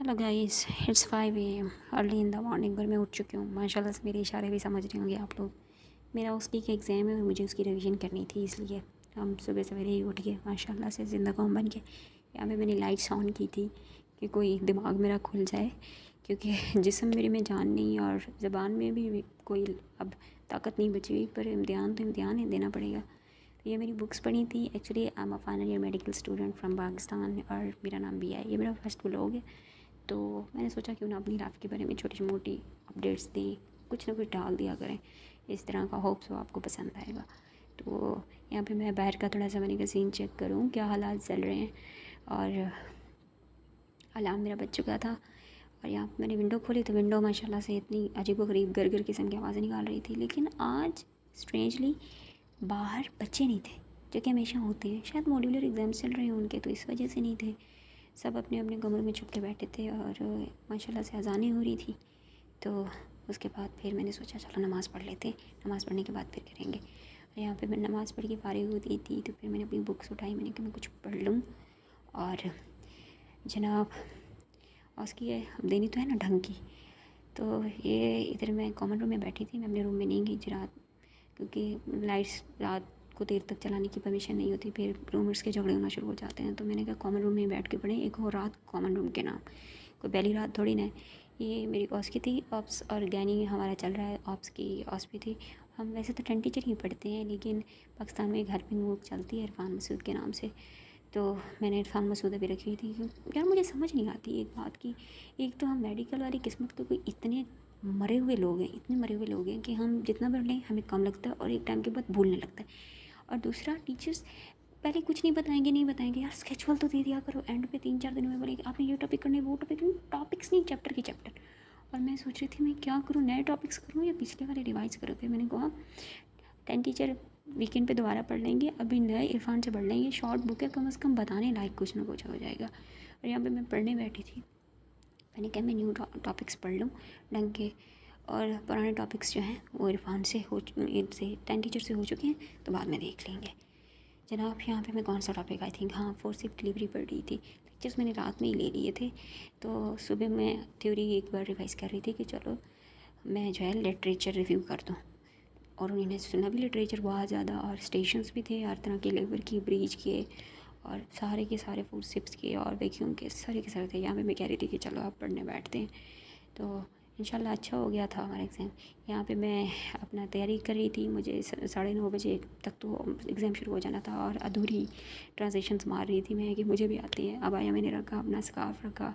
Hello guys, it's 5 AM early in the morning. और मैं उठ चुकी हूँ। माशाल्लाह से मेरे इशारे भी समझ रहे होंगे आप लोग। मेरा उसकी एक एग्ज़ाम है और मुझे उसकी रिवीजन करनी थी, इसलिए हम सुबह सवेरे ही उठ गए माशाल्लाह से ज़िंदा कौम बन के। यहाँ पे मैंने लाइट्स ऑन की थी कि कोई दिमाग मेरा खुल जाए, क्योंकि जिस्म मेरे में जान नहीं और ज़बान में भी कोई अब ताकत नहीं बची हुई। पर इम्तिहान तो इम्तिहान ही देना पड़ेगा। तो ये मेरी बुक्स पढ़ी थी। Actually I am a final year medical student from Pakistan और मेरा नाम भी है। ये मेरा फर्स्ट व्लॉग है, तो मैंने सोचा क्यों ना अपनी लाइफ के बारे में छोटी मोटी अपडेट्स दें, कुछ ना कुछ डाल दिया करें इस तरह का। होप सो आपको पसंद आएगा। तो यहाँ पे मैं बाहर का थोड़ा सा मैंने का सीन चेक करूँ क्या हालात चल रहे हैं। और अलार्म मेरा बज चुका था और यहाँ पे मैंने विंडो खोली तो विंडो माशाल्लाह से इतनी अजीबोगरीब गर किस्म की आवाज़ें निकाल रही थी। लेकिन आज स्ट्रेंजली बाहर बच्चे नहीं थे, जो कि हमेशा होते हैं। शायद मॉड्यूलर एग्ज़ाम चल रहे हैं उनके, तो इस वजह से नहीं थे। सब अपने अपने कमरों में छुप के बैठे थे और माशाल्लाह से अज़ानें हो रही थी। तो उसके बाद फिर मैंने सोचा चलो नमाज़ पढ़ लेते हैं, नमाज़ पढ़ने के बाद फिर करेंगे। और यहाँ पे मैं नमाज़ पढ़ के फ़ारिग होती थी तो फिर मैंने अपनी बुक्स उठाई, मैंने कहा मैं कुछ पढ़ लूँ। और जनाब उसकी है अब देनी तो है ना ढंग की। तो ये इधर मैं कॉमन रूम में बैठी थी, मैं अपने रूम में नहीं गई रात, क्योंकि लाइट्स रात को देर तक चलाने की परमिशन नहीं होती, फिर रूमर्स के झगड़े होना शुरू हो जाते हैं। तो मैंने कहा कॉमन रूम में बैठ के पढ़ें, एक और रात कॉमन रूम के नाम, कोई पहली रात थोड़ी ना है। ये मेरी ऑस की थी, ऑप्स और गैनी हमारा चल रहा है। ऑप्स की ऑस भी थी। हम वैसे तो 10 टीचर ही पढ़ते हैं, लेकिन पाकिस्तान में एक हेल्पिंग बुक चलती है इरफान मसूद के नाम से। तो मैंने इरफान मसूद अभी रखी हुई थी यार मुझे समझ नहीं आती एक बात की। एक तो हम मेडिकल वाली किस्मत के कोई इतने मरे हुए लोग हैं, इतने मरे हुए लोग हैं कि हम जितना पढ़ लें हमें कम लगता है और एक टाइम के बाद भूलने लगता है। और दूसरा टीचर्स पहले कुछ नहीं बताएंगे यार स्केचुअल तो दे दिया करो, एंड पे 3-4 दिन में बोलेंगे आपने ये टॉपिक करना है वो टॉपिक नहीं, टॉपिक्स नहीं चैप्टर के चैप्टर। और मैं सोच रही थी मैं क्या करूँ, नए टॉपिक्स करूँ या पिछले वाले रिवाइज़ करूँ। फिर मैंने कहा 10 टीचर वीकेंड पे दोबारा पढ़ लेंगे, अभी नए इरफान से पढ़ लेंगे। शॉर्ट बुक है, कम से कम बताने लायक कुछ ना कुछ हो जाएगा। और यहाँ पे मैं पढ़ने बैठी थी, मैंने कहा मैं न्यू टॉपिक्स पढ़ लूँ ढंग के। और पुराने टॉपिक्स जो हैं वो इरफान से 10 टीचर से हो चुके हैं, तो बाद में देख लेंगे। जनाब यहाँ पे मैं कौन सा टॉपिक आई थिंक हाँ फोर्सिव डिलीवरी पढ़ रही थी। लेक्चर्स मैंने रात में ही ले लिए थे, तो सुबह मैं थ्योरी एक बार रिवाइज़ कर रही थी कि चलो मैं जो है लिटरेचर रिव्यू कर दूँ। और उन्होंने सुना भी लिटरेचर बहुत ज़्यादा, और स्टेशंस भी थे हर तरह के, लेबर की, ब्रिज के, और सारे के सारे फोर्सिप्स के और वैक्यूम के सारे के सारे थे। यहाँ पे मैं कह रही थी कि चलो आप पढ़ने बैठते हैं। तो इंशाल्लाह अच्छा हो गया था हमारा एग्ज़ाम। यहाँ पे मैं अपना तैयारी कर रही थी, मुझे 9:30 बजे तक तो एग्ज़ाम शुरू हो जाना था और अधूरी ट्रांजेक्शन्स मार रही थी मैं कि मुझे भी आती है। अब आया मैंने रखा, अपना स्कार्फ रखा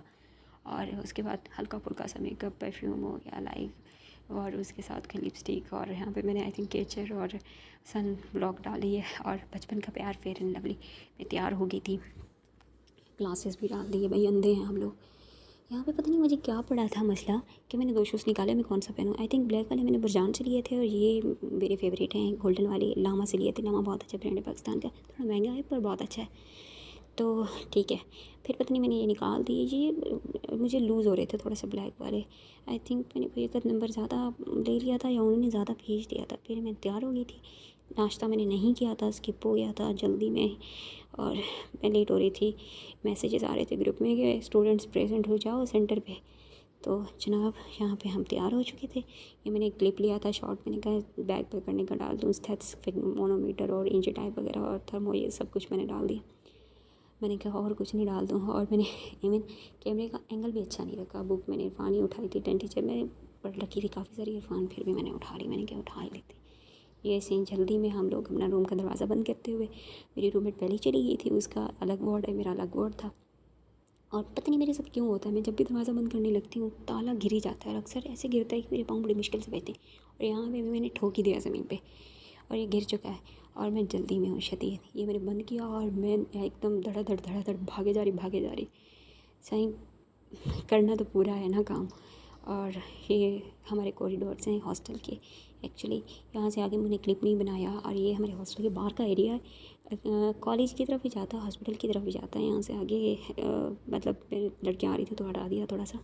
और उसके बाद हल्का फुल्का सा मेकअप, परफ्यूम हो गया लाइक, और उसके साथ का लिपस्टिक। और यहाँ पे मैंने आई थिंक केचर और सन ब्लॉक डाली है और बचपन का प्यार फेयर एंड लवली मैं तैयार हो गई थी। ग्लासेस भी डाल दिए, भाई अंधे हैं हम लोग। यहाँ पे पता नहीं मुझे क्या पड़ा था मसला कि मैंने 2 शूज़ निकाले, मैं कौन सा पहनूँ। आई थिंक ब्लैक वाले मैंने बुरजान से लिए थे और ये मेरे फेवरेट हैं गोल्डन वाले लामा से लिए थे। लामा बहुत अच्छा ब्रांड है पाकिस्तान का, थोड़ा महंगा है पर बहुत अच्छा है। तो ठीक है, फिर पता नहीं मैंने ये निकाल दिए। ये मुझे लूज़ हो रहे थे थोड़ा सा ब्लैक वाले। आई थिंक मैंने कोई एक नंबर ज़्यादा ले लिया था या उन्होंने ज़्यादा भेज दिया था। फिर मैं तैयार हो गई थी, नाश्ता मैंने नहीं किया था, स्किप हो गया था जल्दी में और मैं लेट हो रही थी। मैसेजेस आ रहे थे ग्रुप में कि स्टूडेंट्स प्रेजेंट हो जाओ सेंटर पे। तो जनाब यहाँ पे हम तैयार हो चुके थे। ये मैंने एक क्लिप लिया था शॉर्ट, मैंने कहा बैग पे करने का डाल दूँ, मोनोमीटर और इंच टाइप वगैरह और थर्मो ये सब कुछ मैंने डाल दिया। मैंने कहा और कुछ नहीं डाल दूँ। और मैंने इवन कैमरे का एंगल भी अच्छा नहीं रखा। बुक मैंने इरफान ही उठाई थी, 10 टीचर मैंने पढ़ रखी थी काफ़ी सारी इरफान, फिर भी मैंने उठा ली। मैंने क्या उठा ही लेती। ये सीन जल्दी में हम लोग अपना रूम का दरवाज़ा बंद करते हुए, मेरी रूममेट पहले ही चली गई थी, उसका अलग वार्ड है, मेरा अलग वार्ड था। और पता नहीं मेरे साथ क्यों होता है, मैं जब भी दरवाज़ा बंद करने लगती हूँ ताला गिर ही जाता है, और अक्सर ऐसे गिरता है कि मेरे पाँव बड़ी मुश्किल से बहते हैं। और यहाँ पे भी मैंने ठोक ही दिया ज़मीन पे और ये गिर चुका है। और मैं जल्दी में हूँ शदीद, ये मैंने बंद किया और मैं एकदम धड़ाधड़ भागे जा रही। सही करना तो पूरा है ना काम। और ये हमारे कॉरिडोर्स हैं हॉस्टल के। एक्चुअली यहाँ से आगे मैंने क्लिप नहीं बनाया, और ये हमारे हॉस्टल के बाहर का एरिया है। कॉलेज की तरफ भी जाता है, हॉस्पिटल की तरफ भी जाता है। यहाँ से आगे मतलब लड़कियाँ आ रही थी तो हटा दिया थोड़ा सा।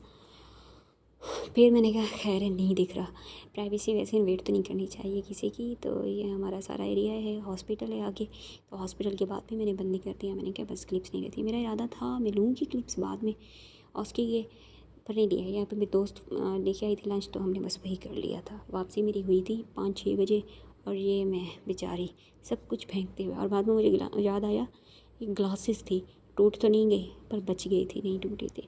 फिर मैंने कहा खैर है, नहीं दिख रहा। प्राइवेसी वैसे इन्वेट तो नहीं करनी चाहिए किसी की। तो ये हमारा सारा एरिया है, हॉस्पिटल है आगे। तो हॉस्पिटल के बाद भी मैंने बंद नहीं कर दिया। मैंने कहा बस क्लिप्स नहीं रहती। मेरा इरादा था मैं लूँगी क्लिप्स बाद में और उसकी ये पर नहीं लिया। यहाँ पे मेरे दोस्त लेके आई थी लंच, तो हमने बस वही कर लिया था। वापसी मेरी हुई थी 5-6 बजे, और ये मैं बेचारी सब कुछ फेंकते हुए, और बाद में मुझे याद आया ये ग्लासेस थी, टूट तो नहीं गई पर बच गई थी, नहीं टूटे थे।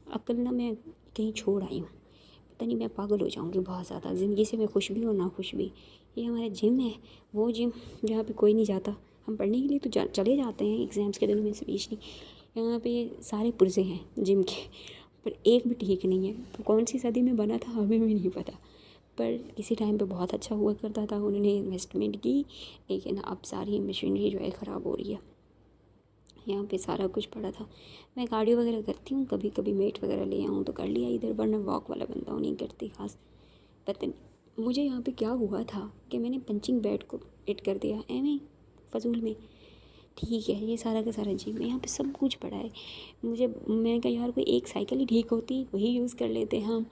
अक्ल ना मैं कहीं छोड़ आई हूँ, पता नहीं मैं पागल हो जाऊँगी बहुत ज़्यादा ज़िंदगी से, मैं खुश भी और ना खुश भी। ये हमारा जिम है, वो जिम जहाँ पे कोई नहीं जाता। हम पढ़ने के लिए तो चले जाते हैं एग्ज़ाम्स के दिनों में, से बीच नहीं। यहाँ पे सारे पुर्जे हैं जिम के, पर एक भी ठीक नहीं है। तो कौन सी सदी में बना था हमें भी नहीं पता, पर किसी टाइम पे बहुत अच्छा हुआ करता था, उन्होंने इन्वेस्टमेंट की, लेकिन अब सारी मशीनरी जो है ख़राब हो रही है। यहाँ पे सारा कुछ पड़ा था। मैं कार्डियो वगैरह करती हूँ, कभी कभी मेट वगैरह ले आऊँ तो कर लिया इधर, वरना वॉक वाला बंदा हूँ, नहीं करती खास। पता नहीं मुझे यहाँ पे क्या हुआ था कि मैंने पंचिंग बैग को हिट कर दिया एਵੇਂ फजूल में। ठीक है, ये सारा का सारा जिम में यहाँ पे सब कुछ पड़ा है। मैंने कहा यार कोई एक साइकिल ही ठीक होती, वही यूज़ कर लेते हम।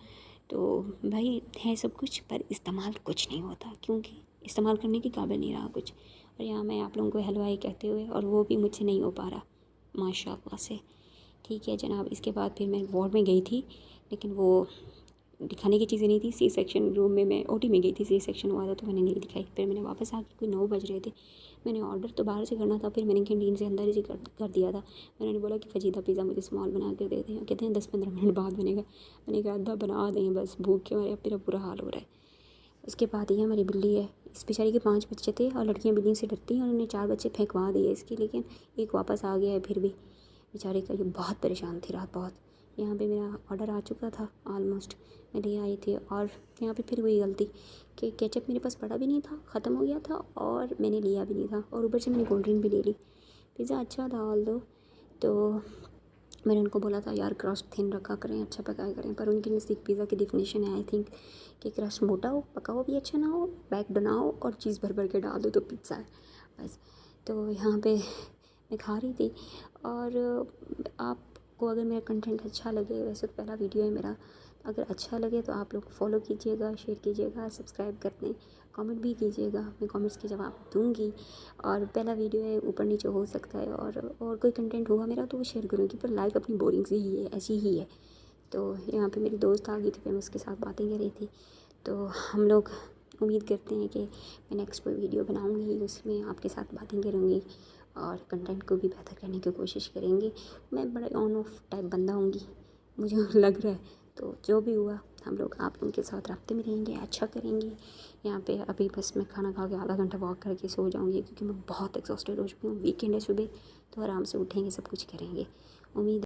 तो भाई है सब कुछ, पर इस्तेमाल कुछ नहीं होता, क्योंकि इस्तेमाल करने के काबिल नहीं रहा कुछ। और यहाँ मैं आप लोगों को हलवाई कहते हुए, और वो भी मुझसे नहीं हो पा रहा माशाल्लाह से। ठीक है जनाब, इसके बाद फिर मैं वार्ड में गई थी, लेकिन वो दिखाने की चीज़ें नहीं थी। सी सेक्शन रूम में, मैं ओटी में गई थी, सी सेक्शन हुआ था तो मैंने नहीं दिखाई। फिर मैंने वापस आके, कोई 9 बज रहे थे, मैंने ऑर्डर तो बाहर से करना था, फिर मैंने कैंटीन से अंदर ही कर दिया था। मैंने बोला कि फजीदा पिज़्ज़ा मुझे स्मॉल बना कर देते हैं, कहते हैं 10-15 मिनट बाद बनेगा। मैंने कहा आधा बना दें बस, भूख के मारे अब मेरा बुरा हाल हो रहा है। उसके बाद ये हमारी बिल्ली है, इस बेचारी के 5 बच्चे थे, और लड़कियां बिल्लियों से डरती हैं, उन्होंने 4 बच्चे फेंकवा दिए इसके, लेकिन एक वापस आ गया है फिर भी बेचारे का। ये बहुत परेशान थी रात बहुत। यहाँ पे मेरा ऑर्डर आ चुका था ऑलमोस्ट, मैं ले आई थी, और यहाँ पे फिर वही गलती कि केचप मेरे पास पड़ा भी नहीं था, ख़त्म हो गया था, और मैंने लिया भी नहीं था, और ऊपर से मैंने कोल्ड ड्रिंक भी ले ली। पिज़्ज़ा अच्छा था ऑल दो, तो मैंने उनको बोला था यार क्रस्ट थिन रखा करें, अच्छा पकाया करें, पर उनके नज़दीक पिज़्ज़ा की डिफिनेशन है आई थिंक कि क्रस्ट मोटा हो, पका हो भी अच्छा ना हो, बैक बनाओ और चीज़ भर भर के डाल दो तो पिज़्ज़ा है बस। तो यहाँ पे मैं खा रही थी, और आपको अगर मेरा कंटेंट अच्छा लगे, वैसे तो पहला वीडियो है मेरा, अगर अच्छा लगे तो आप लोग फॉलो कीजिएगा, शेयर कीजिएगा, सब्सक्राइब कर दें, कमेंट भी कीजिएगा, मैं कमेंट्स के जवाब दूँगी। और पहला वीडियो है, ऊपर नीचे हो सकता है, और कोई कंटेंट होगा मेरा तो वो शेयर करूँगी, पर लाइफ अपनी बोरिंग से ही है, ऐसी ही है। तो यहाँ पे मेरी दोस्त आ गई थी, फिर मैं उसके साथ बातें कर रही थी। तो हम लोग उम्मीद करते हैं कि मैं नेक्स्ट कोई वीडियो बनाऊँगी, उसमें आपके साथ बातें करूँगी, और कंटेंट को भी बेहतर करने की कोशिश करेंगे। मैं बड़ा ऑन ऑफ टाइप बंदा होंगी, मुझे लग रहा है। तो जो भी हुआ, हम लोग आप लोगों के साथ राब्ते में रहेंगे, अच्छा करेंगे। यहाँ पे अभी बस मैं खाना खा के आधा घंटा वॉक करके सो जाऊँगी, क्योंकि मैं बहुत एग्जॉस्टेड हो चुकी हूँ। वीकेंड है सुबह, तो आराम से उठेंगे, सब कुछ करेंगे। उम्मीद